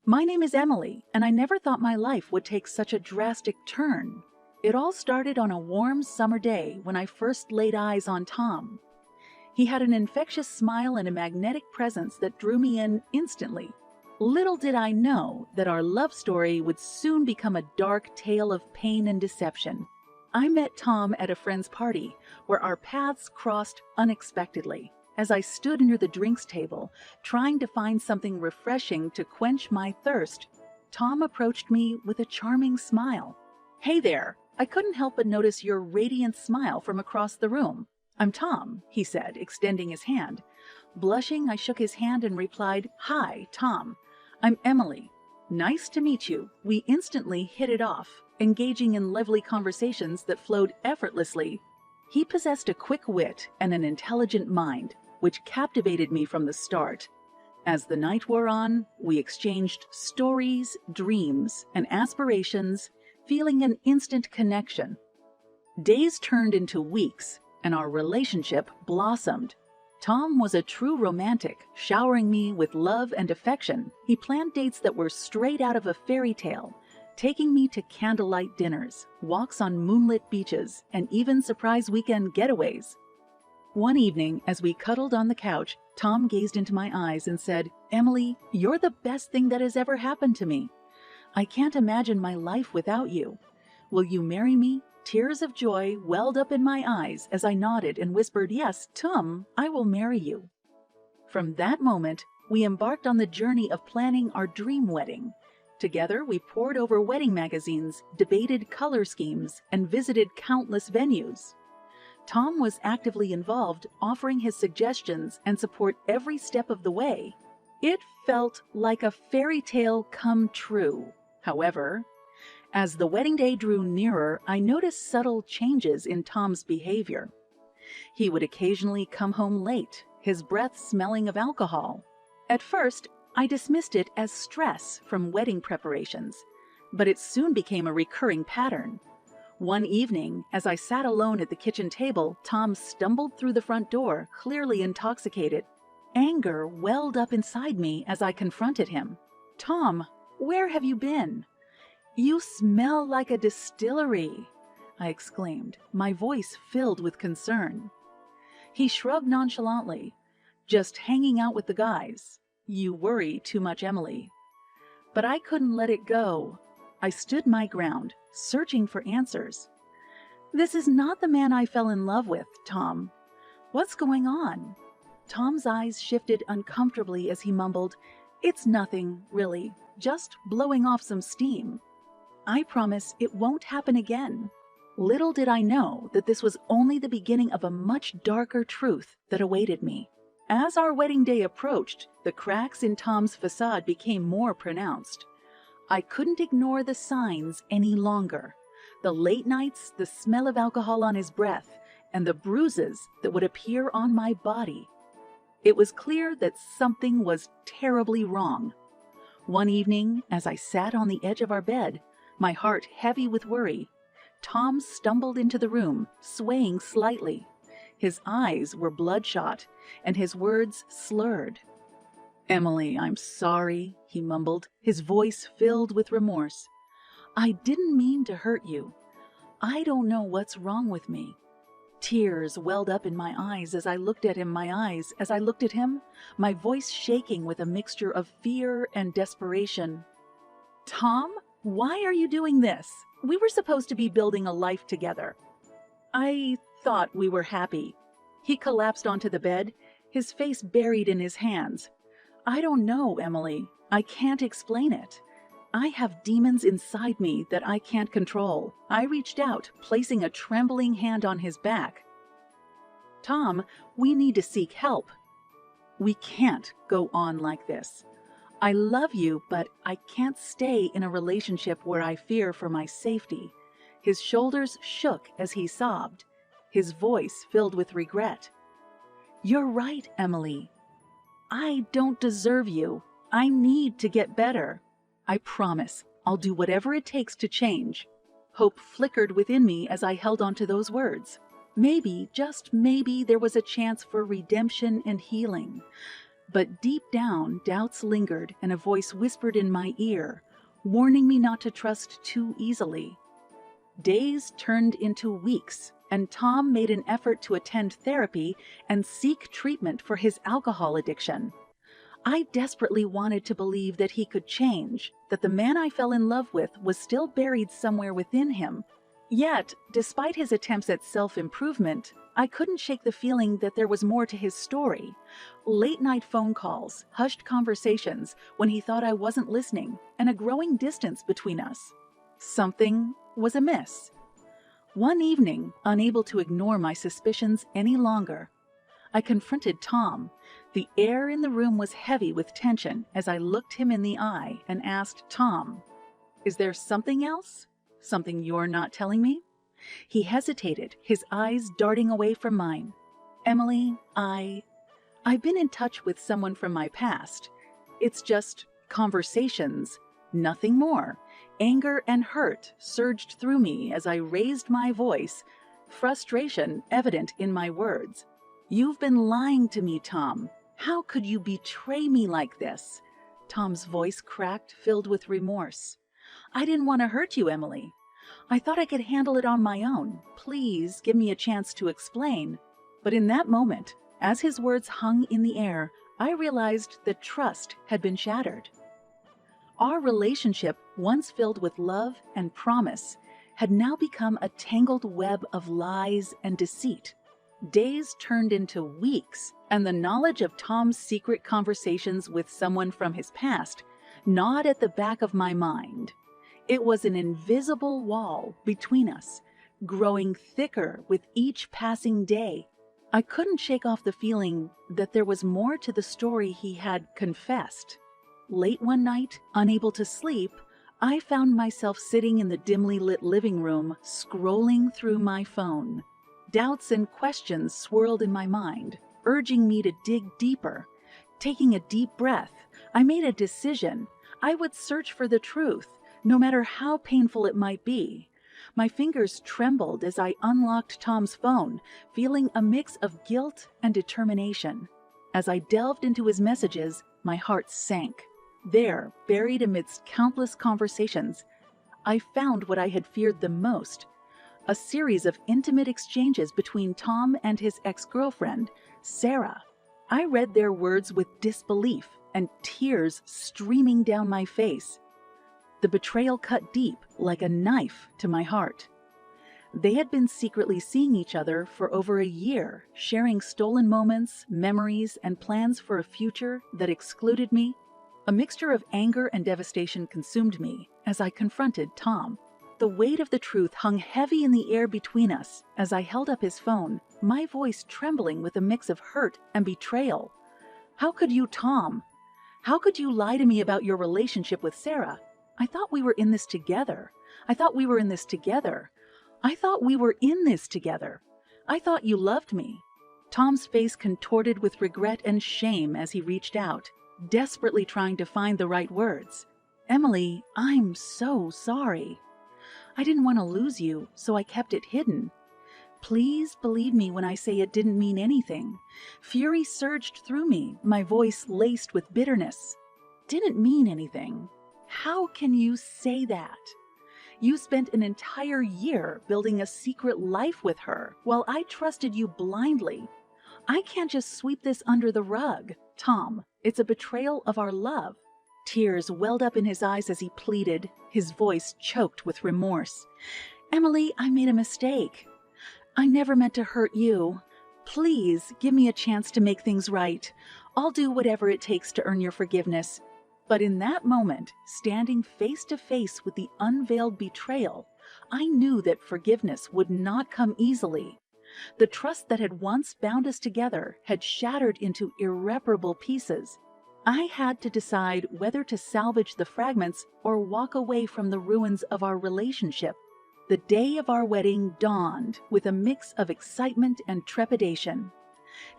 My name is Emily, and I never thought my life would take such a drastic turn. It all started on a warm summer day when I first laid eyes on Tom. He had an infectious smile and a magnetic presence that drew me in instantly. Little did I know that our love story would soon become a dark tale of pain and deception. I met Tom at a friend's party, where our paths crossed unexpectedly. As I stood near the drinks table, trying to find something refreshing to quench my thirst, Tom approached me with a charming smile. "Hey there, I couldn't help but notice your radiant smile from across the room. I'm Tom," he said, extending his hand. Blushing, I shook his hand and replied, "Hi, Tom. I'm Emily. Nice to meet you." We instantly hit it off, engaging in lively conversations that flowed effortlessly. He possessed a quick wit and an intelligent mind, which captivated me from the start. As the night wore on, we exchanged stories, dreams, and aspirations, feeling an instant connection. Days turned into weeks, and our relationship blossomed. Tom was a true romantic, showering me with love and affection. He planned dates that were straight out of a fairy tale, taking me to candlelight dinners, walks on moonlit beaches, and even surprise weekend getaways. One evening, as we cuddled on the couch, Tom gazed into my eyes and said, "Emily, you're the best thing that has ever happened to me. I can't imagine my life without you. Will you marry me?" Tears of joy welled up in my eyes as I nodded and whispered, "Yes, Tom, I will marry you." From that moment, we embarked on the journey of planning our dream wedding. Together, we pored over wedding magazines, debated color schemes, and visited countless venues. Tom was actively involved, offering his suggestions and support every step of the way. It felt like a fairy tale come true. However, as the wedding day drew nearer, I noticed subtle changes in Tom's behavior. He would occasionally come home late, his breath smelling of alcohol. At first, I dismissed it as stress from wedding preparations, but it soon became a recurring pattern. One evening, as I sat alone at the kitchen table, Tom stumbled through the front door, clearly intoxicated. Anger welled up inside me as I confronted him. "Tom, where have you been?" "You smell like a distillery," I exclaimed, my voice filled with concern. He shrugged nonchalantly. "Just hanging out with the guys. You worry too much, Emily." But I couldn't let it go. I stood my ground, searching for answers. "This is not the man I fell in love with, Tom. What's going on?" Tom's eyes shifted uncomfortably as he mumbled, "It's nothing, really, just blowing off some steam. I promise it won't happen again." Little did I know that this was only the beginning of a much darker truth that awaited me. As our wedding day approached, the cracks in Tom's facade became more pronounced. I couldn't ignore the signs any longer. The late nights, the smell of alcohol on his breath, and the bruises that would appear on my body. It was clear that something was terribly wrong. One evening, as I sat on the edge of our bed, my heart heavy with worry, Tom stumbled into the room, swaying slightly. His eyes were bloodshot, and his words slurred. "Emily, I'm sorry," he mumbled, his voice filled with remorse. "I didn't mean to hurt you. I don't know what's wrong with me." Tears welled up in my eyes as I looked at him, my voice shaking with a mixture of fear and desperation. "Tom, why are you doing this? We were supposed to be building a life together." "I thought we were happy." He collapsed onto the bed, his face buried in his hands. "I don't know, Emily. I can't explain it. I have demons inside me that I can't control." I reached out, placing a trembling hand on his back. "Tom, we need to seek help. We can't go on like this. I love you, but I can't stay in a relationship where I fear for my safety." His shoulders shook as he sobbed, his voice filled with regret. "You're right, Emily. I don't deserve you. I need to get better. I promise I'll do whatever it takes to change." Hope flickered within me as I held on to those words. Maybe, just maybe, there was a chance for redemption and healing. But deep down, doubts lingered and a voice whispered in my ear, warning me not to trust too easily. Days turned into weeks, and Tom made an effort to attend therapy and seek treatment for his alcohol addiction. I desperately wanted to believe that he could change, that the man I fell in love with was still buried somewhere within him. Yet, despite his attempts at self-improvement, I couldn't shake the feeling that there was more to his story. Late-night phone calls, hushed conversations when he thought I wasn't listening, and a growing distance between us. Something was amiss. One evening, unable to ignore my suspicions any longer, I confronted Tom. The air in the room was heavy with tension as I looked him in the eye and asked Tom, "Is there something else? Something you're not telling me?" He hesitated, his eyes darting away from mine. "Emily, I've been in touch with someone from my past. It's just conversations, nothing more." Anger and hurt surged through me as I raised my voice, frustration evident in my words. "You've been lying to me, Tom. How could you betray me like this?" Tom's voice cracked, filled with remorse. "I didn't want to hurt you, Emily. I thought I could handle it on my own. Please give me a chance to explain." But in that moment, as his words hung in the air, I realized that trust had been shattered. Our relationship, once filled with love and promise, had now become a tangled web of lies and deceit. Days turned into weeks, and the knowledge of Tom's secret conversations with someone from his past gnawed at the back of my mind. It was an invisible wall between us, growing thicker with each passing day. I couldn't shake off the feeling that there was more to the story he had confessed. Late one night, unable to sleep, I found myself sitting in the dimly lit living room, scrolling through my phone. Doubts and questions swirled in my mind, urging me to dig deeper. Taking a deep breath, I made a decision. I would search for the truth, no matter how painful it might be. My fingers trembled as I unlocked Tom's phone, feeling a mix of guilt and determination. As I delved into his messages, my heart sank. There, buried amidst countless conversations, I found what I had feared the most: a series of intimate exchanges between Tom and his ex-girlfriend, Sarah. I read their words with disbelief and tears streaming down my face. The betrayal cut deep, like a knife, to my heart. They had been secretly seeing each other for over a year, sharing stolen moments, memories, and plans for a future that excluded me. A mixture of anger and devastation consumed me as I confronted Tom. The weight of the truth hung heavy in the air between us as I held up his phone, my voice trembling with a mix of hurt and betrayal. "How could you, Tom? How could you lie to me about your relationship with Sarah? I thought we were in this together. I thought we were in this together. I thought we were in this together. I thought you loved me." Tom's face contorted with regret and shame as he reached out, desperately trying to find the right words. "Emily, I'm so sorry. I didn't want to lose you, so I kept it hidden. Please believe me when I say it didn't mean anything." Fury surged through me, my voice laced with bitterness. "Didn't mean anything? How can you say that? You spent an entire year building a secret life with her while I trusted you blindly. I can't just sweep this under the rug. Tom, it's a betrayal of our love." Tears welled up in his eyes as he pleaded, his voice choked with remorse. "Emily, I made a mistake. I never meant to hurt you. Please give me a chance to make things right. I'll do whatever it takes to earn your forgiveness." But in that moment, standing face to face with the unveiled betrayal, I knew that forgiveness would not come easily. The trust that had once bound us together had shattered into irreparable pieces. I had to decide whether to salvage the fragments or walk away from the ruins of our relationship. The day of our wedding dawned with a mix of excitement and trepidation.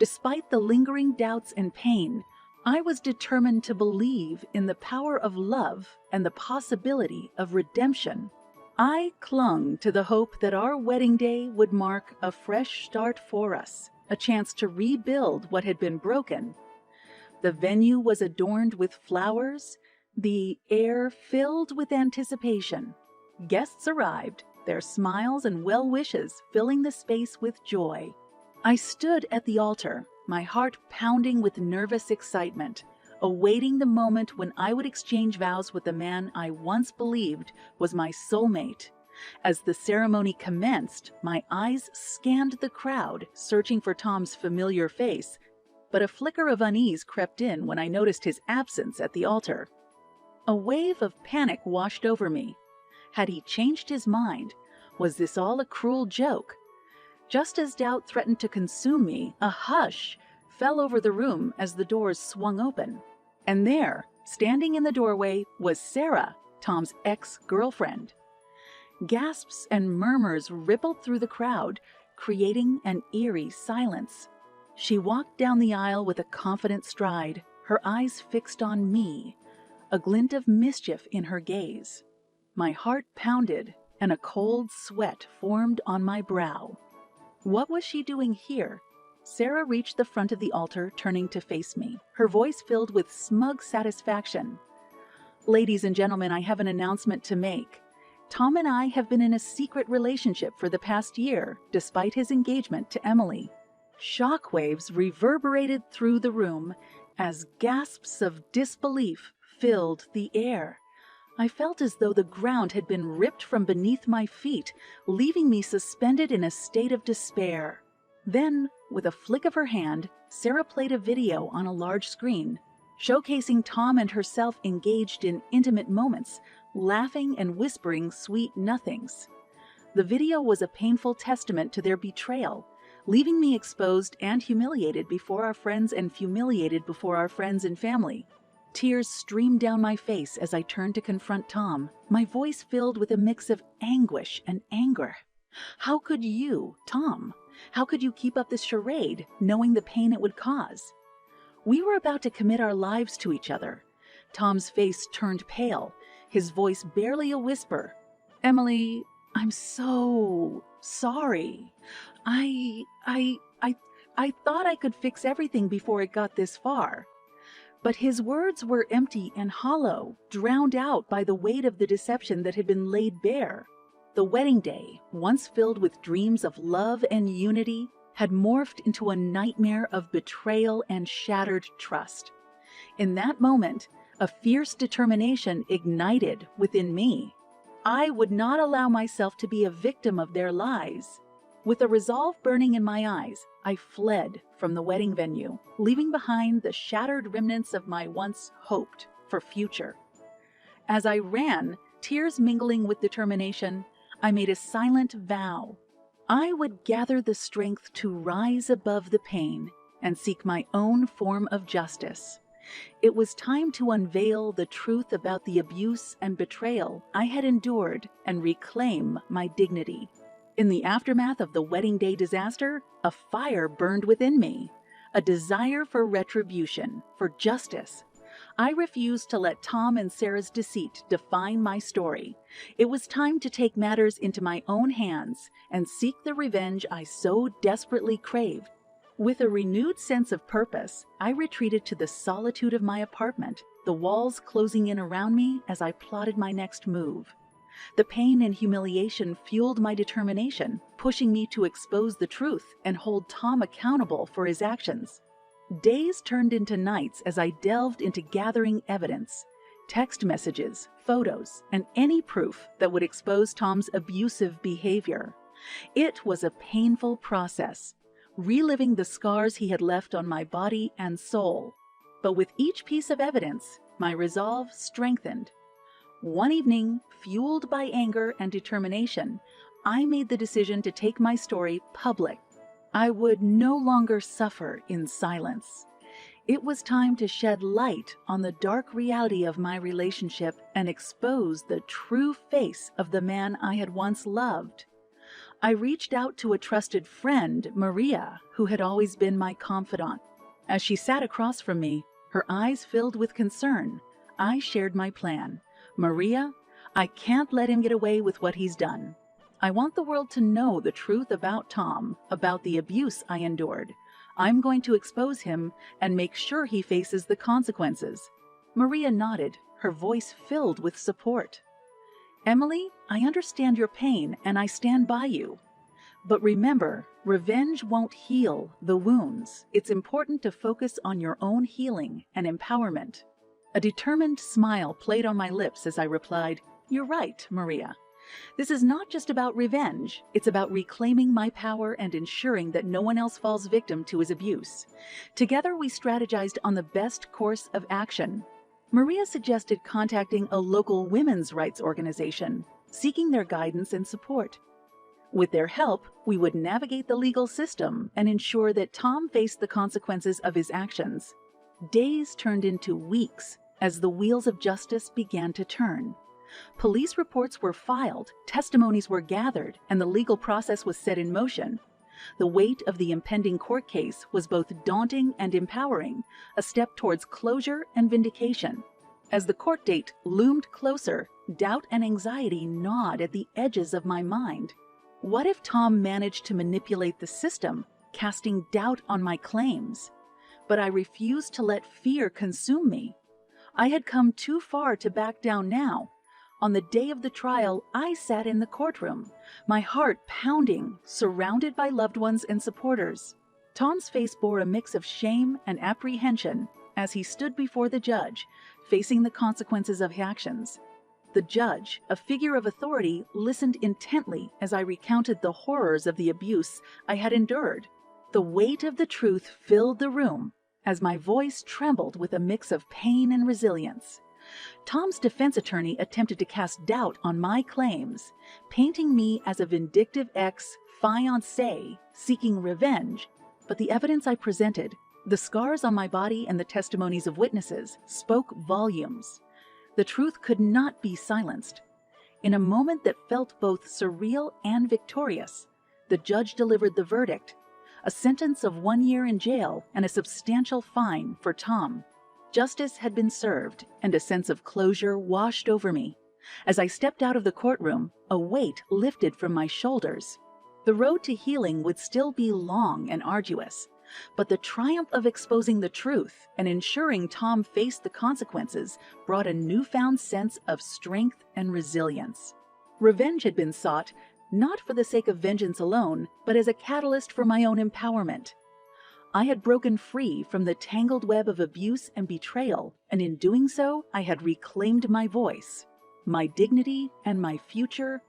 Despite the lingering doubts and pain, I was determined to believe in the power of love and the possibility of redemption. I clung to the hope that our wedding day would mark a fresh start for us, a chance to rebuild what had been broken. The venue was adorned with flowers, the air filled with anticipation. Guests arrived, their smiles and well wishes filling the space with joy. I stood at the altar, my heart pounding with nervous excitement, awaiting the moment when I would exchange vows with the man I once believed was my soulmate. As the ceremony commenced, my eyes scanned the crowd, searching for Tom's familiar face, but a flicker of unease crept in when I noticed his absence at the altar. A wave of panic washed over me. Had he changed his mind? Was this all a cruel joke? Just as doubt threatened to consume me, a hush fell over the room as the doors swung open. And there, standing in the doorway, was Sarah, Tom's ex-girlfriend. Gasps and murmurs rippled through the crowd, creating an eerie silence. She walked down the aisle with a confident stride, her eyes fixed on me, a glint of mischief in her gaze. My heart pounded, and a cold sweat formed on my brow. What was she doing here? Sarah reached the front of the altar, turning to face me, her voice filled with smug satisfaction. "Ladies and gentlemen, I have an announcement to make. Tom and I have been in a secret relationship for the past year, despite his engagement to Emily." Shockwaves reverberated through the room as gasps of disbelief filled the air. I felt as though the ground had been ripped from beneath my feet, leaving me suspended in a state of despair. Then, with a flick of her hand, Sarah played a video on a large screen, showcasing Tom and herself engaged in intimate moments, laughing and whispering sweet nothings. The video was a painful testament to their betrayal, leaving me exposed and humiliated before our friends and humiliated before our friends and family. Tears streamed down my face as I turned to confront Tom, my voice filled with a mix of anguish and anger. How could you, Tom? How could you keep up this charade, knowing the pain it would cause? We were about to commit our lives to each other. Tom's face turned pale, his voice barely a whisper. "Emily, I'm so sorry. I thought I could fix everything before it got this far." But his words were empty and hollow, drowned out by the weight of the deception that had been laid bare. The wedding day, once filled with dreams of love and unity, had morphed into a nightmare of betrayal and shattered trust. In that moment, a fierce determination ignited within me. I would not allow myself to be a victim of their lies. With a resolve burning in my eyes, I fled from the wedding venue, leaving behind the shattered remnants of my once hoped for future. As I ran, tears mingling with determination, I made a silent vow. I would gather the strength to rise above the pain and seek my own form of justice. It was time to unveil the truth about the abuse and betrayal I had endured and reclaim my dignity. In the aftermath of the wedding day disaster, a fire burned within me, a desire for retribution, for justice. I refused to let Tom and Sarah's deceit define my story. It was time to take matters into my own hands and seek the revenge I so desperately craved. With a renewed sense of purpose, I retreated to the solitude of my apartment, the walls closing in around me as I plotted my next move. The pain and humiliation fueled my determination, pushing me to expose the truth and hold Tom accountable for his actions. Days turned into nights as I delved into gathering evidence, text messages, photos, and any proof that would expose Tom's abusive behavior. It was a painful process, reliving the scars he had left on my body and soul. But with each piece of evidence, my resolve strengthened. One evening, fueled by anger and determination, I made the decision to take my story public. I would no longer suffer in silence. It was time to shed light on the dark reality of my relationship and expose the true face of the man I had once loved. I reached out to a trusted friend, Maria, who had always been my confidant. As she sat across from me, her eyes filled with concern, I shared my plan. "Maria, I can't let him get away with what he's done. I want the world to know the truth about Tom, about the abuse I endured. I'm going to expose him and make sure he faces the consequences." Maria nodded, her voice filled with support. "Emily, I understand your pain and I stand by you. But remember, revenge won't heal the wounds. It's important to focus on your own healing and empowerment." A determined smile played on my lips as I replied, "You're right, Maria. This is not just about revenge. It's about reclaiming my power and ensuring that no one else falls victim to his abuse." Together, we strategized on the best course of action. Maria suggested contacting a local women's rights organization, seeking their guidance and support. With their help, we would navigate the legal system and ensure that Tom faced the consequences of his actions. Days turned into weeks as the wheels of justice began to turn. Police reports were filed, testimonies were gathered, and the legal process was set in motion. The weight of the impending court case was both daunting and empowering, a step towards closure and vindication. As the court date loomed closer, doubt and anxiety gnawed at the edges of my mind. What if Tom managed to manipulate the system, casting doubt on my claims? But I refused to let fear consume me. I had come too far to back down now. On the day of the trial, I sat in the courtroom, my heart pounding, surrounded by loved ones and supporters. Tom's face bore a mix of shame and apprehension as he stood before the judge, facing the consequences of his actions. The judge, a figure of authority, listened intently as I recounted the horrors of the abuse I had endured. The weight of the truth filled the room as my voice trembled with a mix of pain and resilience. Tom's defense attorney attempted to cast doubt on my claims, painting me as a vindictive ex-fiancé seeking revenge, but the evidence I presented, the scars on my body and the testimonies of witnesses, spoke volumes. The truth could not be silenced. In a moment that felt both surreal and victorious, the judge delivered the verdict, a sentence of 1 year in jail and a substantial fine for Tom. Justice had been served, and a sense of closure washed over me. As I stepped out of the courtroom, a weight lifted from my shoulders. The road to healing would still be long and arduous, but the triumph of exposing the truth and ensuring Tom faced the consequences brought a newfound sense of strength and resilience. Revenge had been sought, not for the sake of vengeance alone, but as a catalyst for my own empowerment. I had broken free from the tangled web of abuse and betrayal, and in doing so, I had reclaimed my voice. My dignity and my future